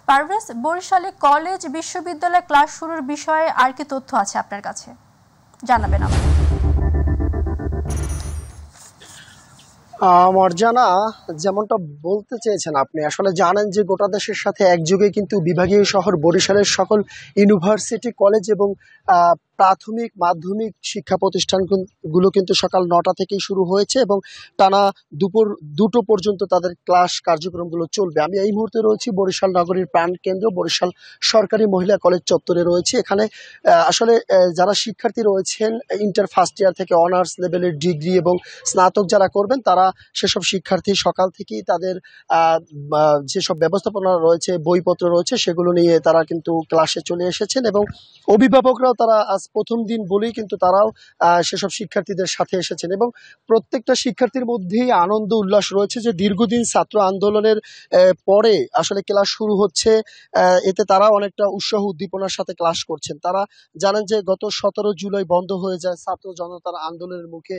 পারভেজ, বরিশালে কলেজ বিশ্ববিদ্যালয় ক্লাস শুরুর বিষয়ে আর কি তথ্য আছে আপনার কাছে, জানাবেন আমাদের। আমার জানা, যেমনটা বলতে চেয়েছেন আপনি, আসলে জানেন যে গোটা দেশের সাথে একযোগে কিন্তু বিভাগীয় শহর বরিশালের সকল ইউনিভার্সিটি, কলেজ এবং প্রাথমিক মাধ্যমিক শিক্ষা প্রতিষ্ঠানগুলো কিন্তু সকাল ৯টা থেকেই শুরু হয়েছে এবং টানা দুপুর ২টো পর্যন্ত তাদের ক্লাস কার্যক্রমগুলো চলবে। আমি এই মুহূর্তে রয়েছি বরিশাল নগরীর প্রাণকেন্দ্র বরিশাল সরকারি মহিলা কলেজ চত্বরে রয়েছে। এখানে আসলে যারা শিক্ষার্থী রয়েছেন ইন্টার ফার্স্ট ইয়ার থেকে অনার্স লেভেলের ডিগ্রি এবং স্নাতক যারা করবেন, তারা সেসব শিক্ষার্থী সকাল থেকেই তাদের যেসব ব্যবস্থাপনা রয়েছে, বইপত্র রয়েছে, সেগুলো নিয়ে তারা কিন্তু ক্লাসে চলে এসেছেন এবং অভিভাবকরাও তারা আজ প্রথম দিন বলেই কিন্তু তারাও সেসব শিক্ষার্থীদের সাথে এসেছেন এবং প্রত্যেকটা শিক্ষার্থীর মধ্যেই আনন্দ উল্লাস রয়েছে যে দীর্ঘদিন ছাত্র আন্দোলনের পরে আসলে ক্লাস শুরু হচ্ছে। এতে তারা অনেকটা উৎসাহ উদ্দীপনার সাথে ক্লাস করছেন। তারা জানেন যে গত 17 জুলাই বন্ধ হয়ে যায় ছাত্র জনতার আন্দোলনের মুখে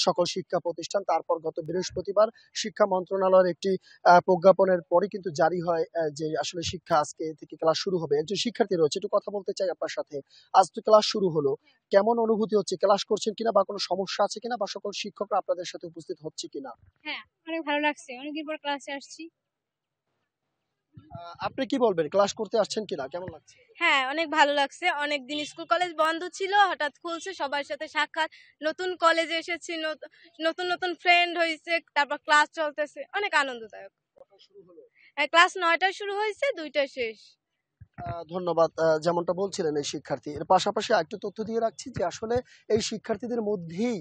সকল শিক্ষা প্রতিষ্ঠান। তারপর গত বৃহস্পতিবার শিক্ষা মন্ত্রণালয়ের একটি প্রজ্ঞাপনের পরে কিন্তু জারি হয় যে আসলে শিক্ষা আজকে থেকে ক্লাস শুরু হবে। একজন শিক্ষার্থী রয়েছে, একটু কথা বলতে চাই আপনার সাথে। আজ তো ক্লাস শুরু হলো, কেমন অনুভূতি হচ্ছে? ক্লাস করছেন কিনা বা কোনো সমস্যা আছে কিনা বা সকল শিক্ষকরা আপনাদের সাথে উপস্থিত হচ্ছে কিনা? হ্যাঁ, অনেক ভালো লাগছে। অনেকদিন পর ক্লাসে আসছি। আপনি কি বলবেন, ক্লাস করতে আসছেন কিনা, কেমন লাগছে? হ্যাঁ, অনেক ভালো লাগছে। অনেকদিন স্কুল কলেজ বন্ধ ছিল, হঠাৎ খুলছে, সবার সাথে সাক্ষাৎ, নতুন কলেজে এসেছি, নতুন নতুন ফ্রেন্ড হয়েছে, তারপর ক্লাস চলতেছে, অনেক আনন্দদায়ক। ক্লাস ৯টায় শুরু হয়েছে, ২টায় শেষ। ধন্যবাদ। যেমনটা বলছিলেন এই শিক্ষার্থী, এর পাশাপাশি একটু তথ্য দিয়ে রাখছি যে আসলে এই শিক্ষার্থীদের মধ্যেই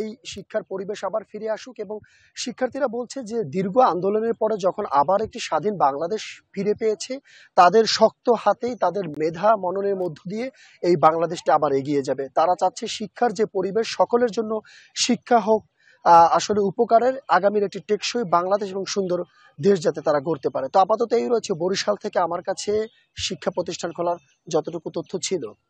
এই শিক্ষার পরিবেশ আবার ফিরে আসুক এবং শিক্ষার্থীরা বলছে যে দীর্ঘ আন্দোলনের পরে যখন আবার একটি স্বাধীন বাংলাদেশ ফিরে পেয়েছে, তাদের শক্ত হাতেই তাদের মেধা মননের মধ্য দিয়ে এই বাংলাদেশটা আবার এগিয়ে যাবে। তারা চাচ্ছে শিক্ষার যে পরিবেশ সকলের জন্য শিক্ষা হোক আসলে উপকারের, আগামীর একটি টেকসই বাংলাদেশ এবং সুন্দর দেশ যাতে তারা গড়তে পারে। তো আপাতত এই রয়েছে বরিশাল থেকে আমার কাছে শিক্ষা প্রতিষ্ঠান খোলার যতটুকু তথ্য ছিল।